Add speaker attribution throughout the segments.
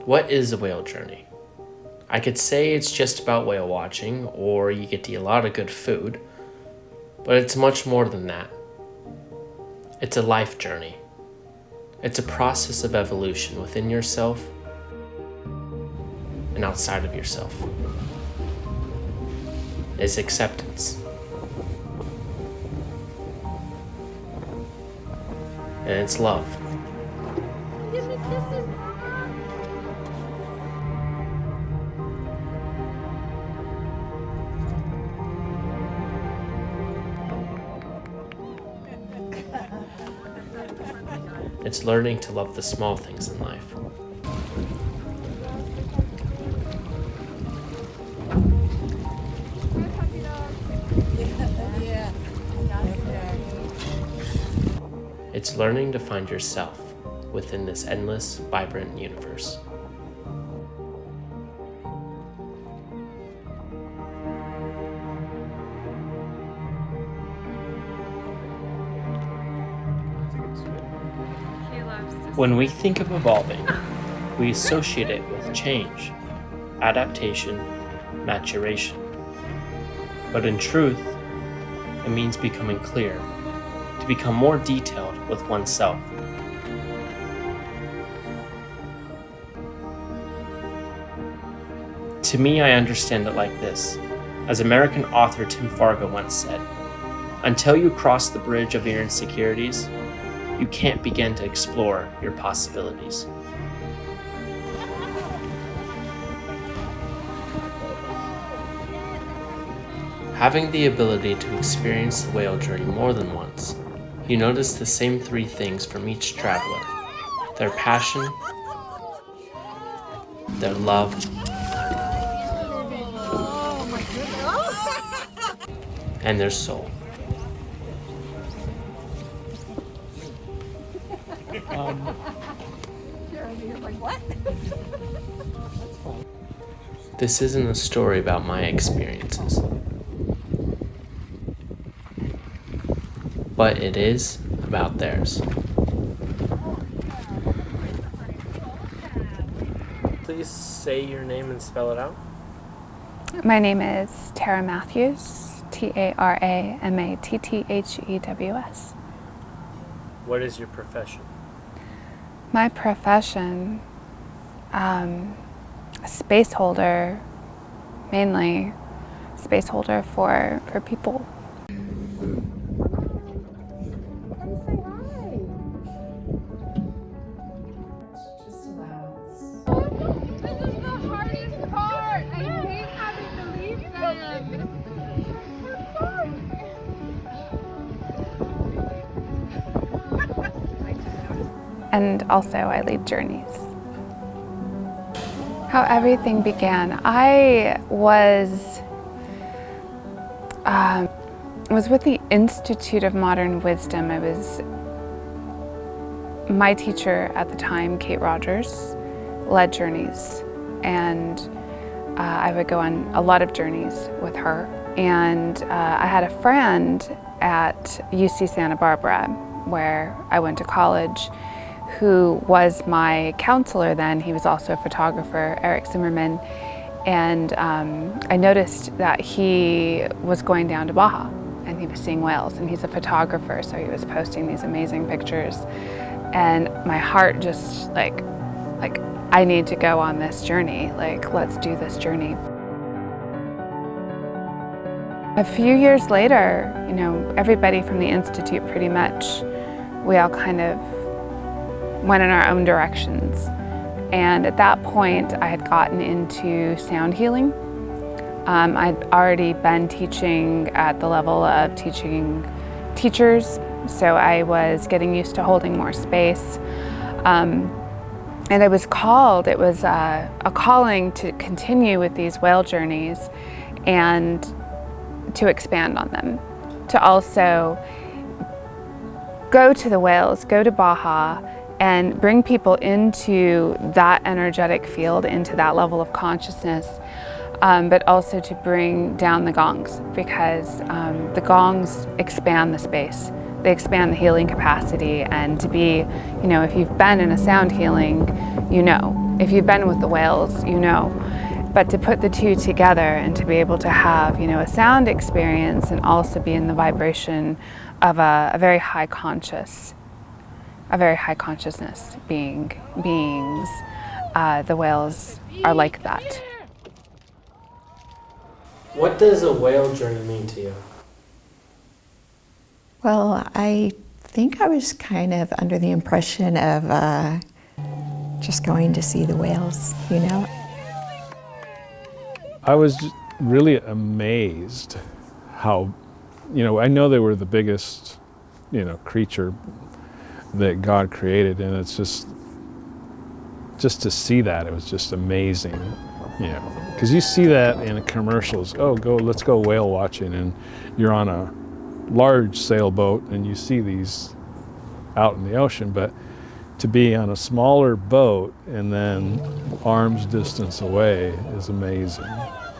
Speaker 1: What is a whale journey? I could say it's just about whale watching, or you get to eat a lot of good food, but it's much more than that. It's a life journey. It's a process of evolution within yourself and outside of yourself. It's acceptance. And it's love.
Speaker 2: Give me kisses, Mama.
Speaker 1: It's learning to love the small things in life. It's learning to find yourself within this endless, vibrant universe. When we think of evolving, we associate it with change, adaptation, maturation. But in truth, it means becoming clear, to become more detailed with oneself. To me, I understand it like this. As American author Tim Fargo once said, "Until you cross the bridge of your insecurities, you can't begin to explore your possibilities." Having the ability to experience the whale journey more than once, you notice the same three things from each traveler: their passion, their love, and their soul. This isn't a story about my experiences, but it is about theirs. Please say your name and spell it out.
Speaker 3: My name is Tara Matthews, Taramatthews.
Speaker 1: What is your profession?
Speaker 3: My profession, space holder, mainly space holder for people.
Speaker 2: This is the hardest part. I hate having to leave them.
Speaker 3: And also I lead journeys. How everything began. I was with the Institute of Modern Wisdom. I was, my teacher at the time, Kate Rogers, led journeys, and I would go on a lot of journeys with her. And I had a friend at UC Santa Barbara, where I went to college, who was my counselor then. He was also a photographer, Eric Zimmerman. And I noticed that he was going down to Baja and he was seeing whales, and he's a photographer, so he was posting these amazing pictures. And my heart just like I need to go on this journey, like let's do this journey. A few years later, you know, everybody from the Institute pretty much, we all kind of went in our own directions. And at that point, I had gotten into sound healing. I'd already been teaching at the level of teaching teachers, so I was getting used to holding more space. And I was called, it was a calling to continue with these whale journeys and to expand on them, to also go to the whales, go to Baja, and bring people into that energetic field, into that level of consciousness, but also to bring down the gongs, because the gongs expand the space. They expand the healing capacity, and to be, you know, if you've been in a sound healing, you know, If you've been with the whales, you know. But to put the two together and to be able to have, you know, a sound experience and also be in the vibration of a very high consciousness beings, the whales are like that.
Speaker 1: What does a whale journey mean to you?
Speaker 4: Well, I think I was kind of under the impression of just going to see the whales, you know.
Speaker 5: I was really amazed how, you know, I know they were the biggest, you know, creature that God created, and it's just to see that, it was just amazing, you know, because you see that in commercials. Oh, let's go whale watching, and you're on a large sailboat and you see these out in the ocean, but to be on a smaller boat and then arm's distance away is amazing.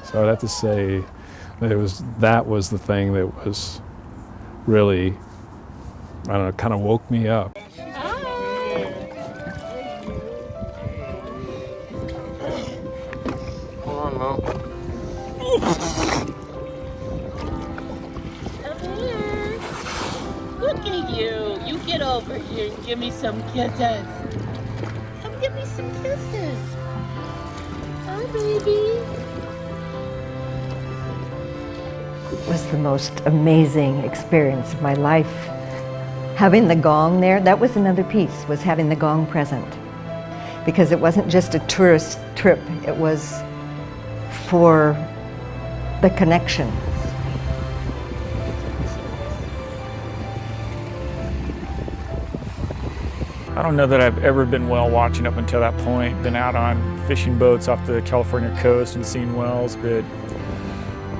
Speaker 5: So I'd have to say that was the thing that was really, I don't know, kind of woke me up.
Speaker 1: Hold on, Mom.
Speaker 6: Look at you. You get over here and give me some kisses. Come give me some kisses. Hi, baby.
Speaker 7: It was the most amazing experience of my life. Having the gong there, that was another piece, was having the gong present. Because it wasn't just a tourist trip, it was for the connection.
Speaker 8: I don't know that I've ever been whale watching up until that point. Been out on fishing boats off the California coast and seen whales, but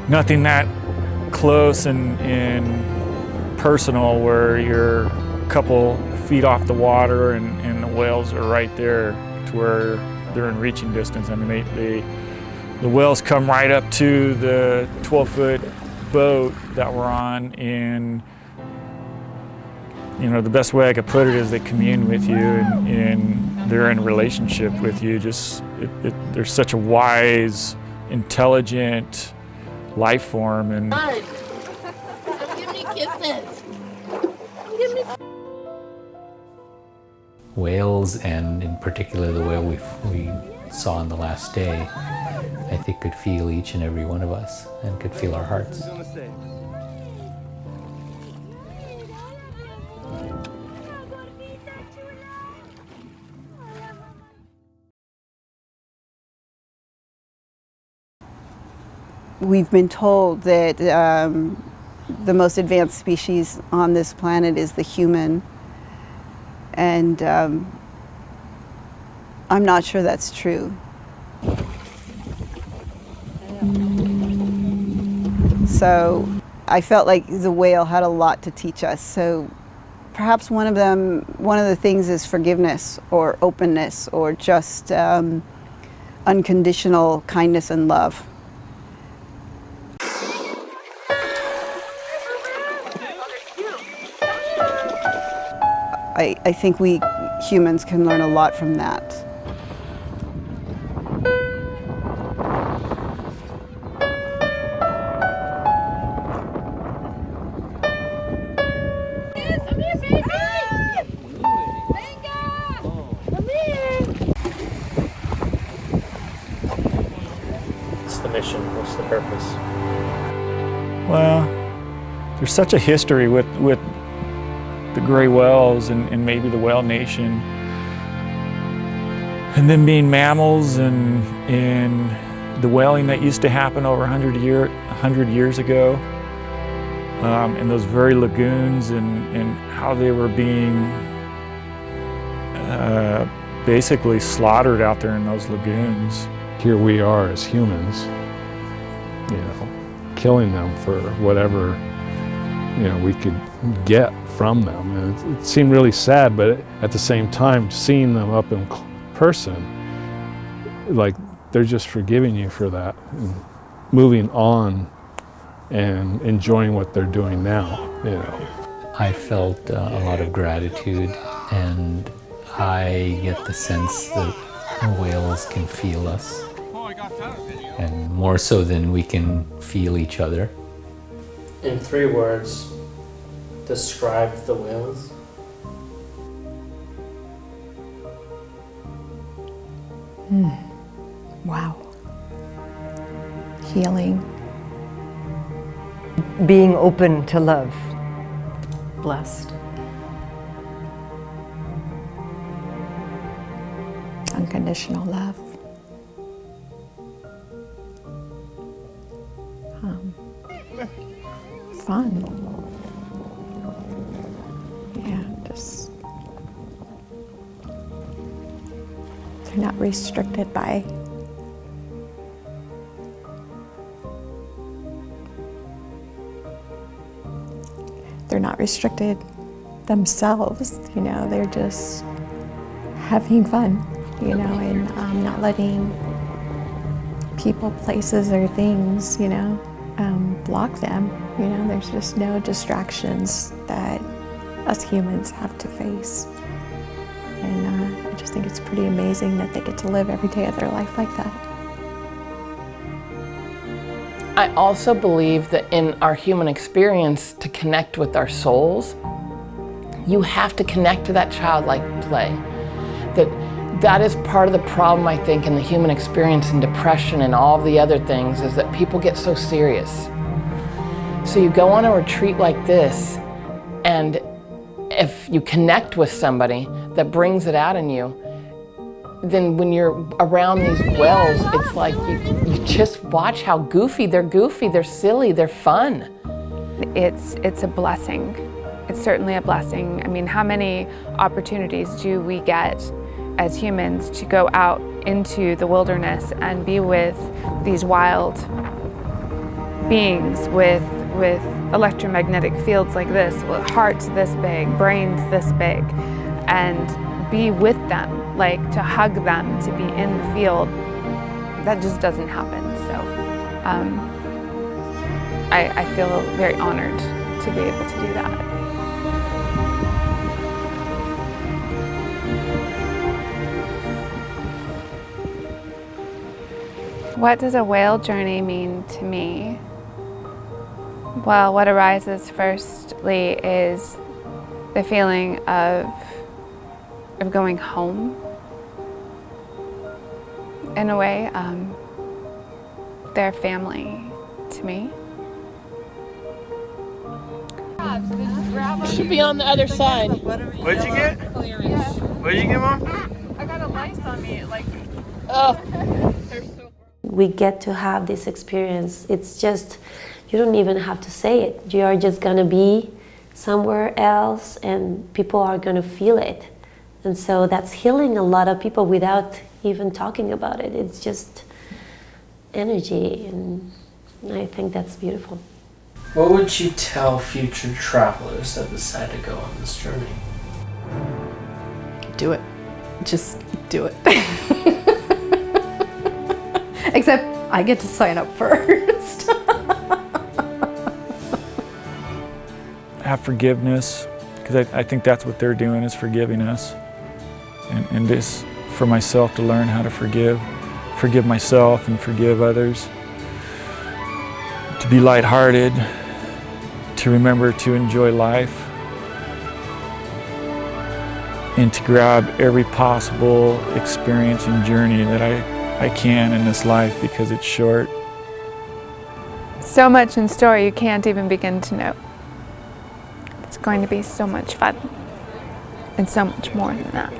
Speaker 8: nothing that close and personal where you're a couple feet off the water and the whales are right there to where they're in reaching distance. I mean, the whales come right up to the 12-foot boat that we're on, and you know, the best way I could put it is they commune with you and they're in a relationship with you. They're such a wise, intelligent life form. And
Speaker 6: Come give me kisses. Come give me.
Speaker 9: Whales, and in particular the whale we saw on the last day, I think could feel each and every one of us and could feel our hearts.
Speaker 10: We've been told that the most advanced species on this planet is the human, and I'm not sure that's true. So I felt like the whale had a lot to teach us. So perhaps one of the things is forgiveness or openness or just unconditional kindness and love. I think we humans can learn a lot from that.
Speaker 2: Come here, baby! Come here!
Speaker 1: What's the mission? What's the purpose?
Speaker 8: well, there's such a history with the gray whales and maybe the whale nation, and them being mammals and the whaling that used to happen over 100 years ago, and those very lagoons and how they were being basically slaughtered out there in those lagoons.
Speaker 5: Here we are as humans, you know, killing them for whatever, you know, we could get from them. And it seemed really sad, but at the same time, seeing them up in person, like they're just forgiving you for that and moving on and enjoying what they're doing now, you know.
Speaker 9: I felt a lot of gratitude, and I get the sense that Whales can feel us, and more so than we can feel each other.
Speaker 1: In 3 words, describe the whales.
Speaker 4: Wow. Healing.
Speaker 7: Being open to love. Blessed.
Speaker 4: Unconditional love. Fun. Yeah, just they're not restricted by themselves, you know, they're just having fun, you know, and not letting people, places, or things, you know, block them. You know, there's just no distractions that us humans have to face. And I just think it's pretty amazing that they get to live every day of their life like that.
Speaker 11: I also believe that in our human experience, to connect with our souls, you have to connect to that childlike play. That is part of the problem, I think, in the human experience and depression and all the other things, is that people get so serious. So you go on a retreat like this, and if you connect with somebody that brings it out in you, then when you're around these wells, it's like you just watch how goofy, they're silly, they're fun.
Speaker 3: It's a blessing. It's certainly a blessing. I mean, how many opportunities do we get as humans to go out into the wilderness and be with these wild beings with electromagnetic fields like this, with hearts this big, brains this big, and be with them, like to hug them, to be in the field. That just doesn't happen. So I feel very honored to be able to do that. What does a whale journey mean to me? Well, what arises firstly is the feeling of going home. In a way, they're family to me.
Speaker 6: Should be on the other side.
Speaker 12: What'd you get? What'd you get, Mom?
Speaker 2: I got a lice on me, like,
Speaker 6: Oh.
Speaker 2: they're so.
Speaker 13: We get to have this experience. It's just, you don't even have to say it. You are just gonna be somewhere else and people are gonna feel it. And so that's healing a lot of people without even talking about it. It's just energy, and I think that's beautiful.
Speaker 1: What would you tell future travelers that decide to go on this journey?
Speaker 14: Do it. Just do it. Except I get to sign up first.
Speaker 8: Have forgiveness, because I think that's what they're doing, is forgiving us. And this, for myself, to learn how to forgive myself and forgive others. To be lighthearted, to remember to enjoy life, and to grab every possible experience and journey that I can in this life, because it's short.
Speaker 3: So much in store you can't even begin to know. It's going to be so much fun, and so much more than that.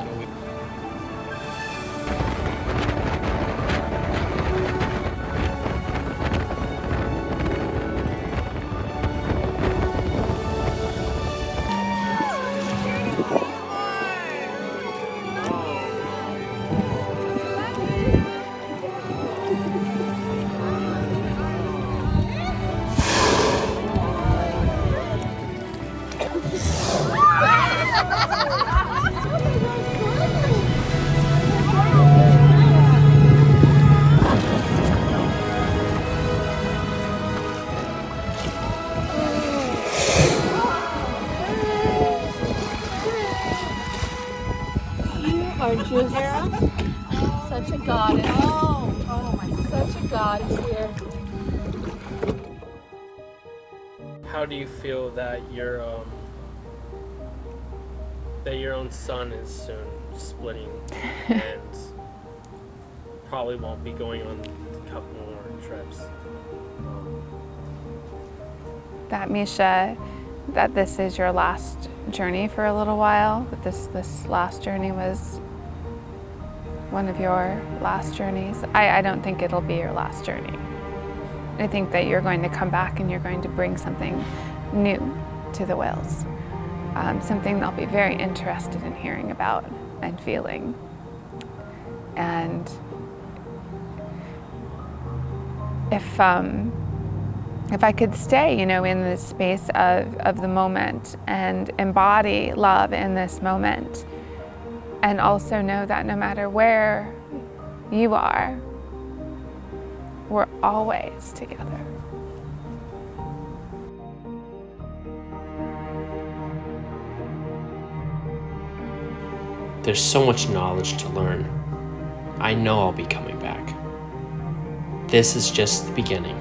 Speaker 6: You are just
Speaker 2: such a goddess. Oh my, such a goddess here.
Speaker 1: How do you feel that your own son is soon splitting and probably won't be going on a couple more trips?
Speaker 3: That Misha, that this is your last journey for a little while, that this last journey was one of your last journeys. I don't think it'll be your last journey. I think that you're going to come back and you're going to bring something new to the whales. Something they'll be very interested in hearing about and feeling. And if I could stay, in this space of the moment and embody love in this moment, and also know that no matter where you are, we're always together.
Speaker 1: There's so much knowledge to learn. I know I'll be coming back. This is just the beginning.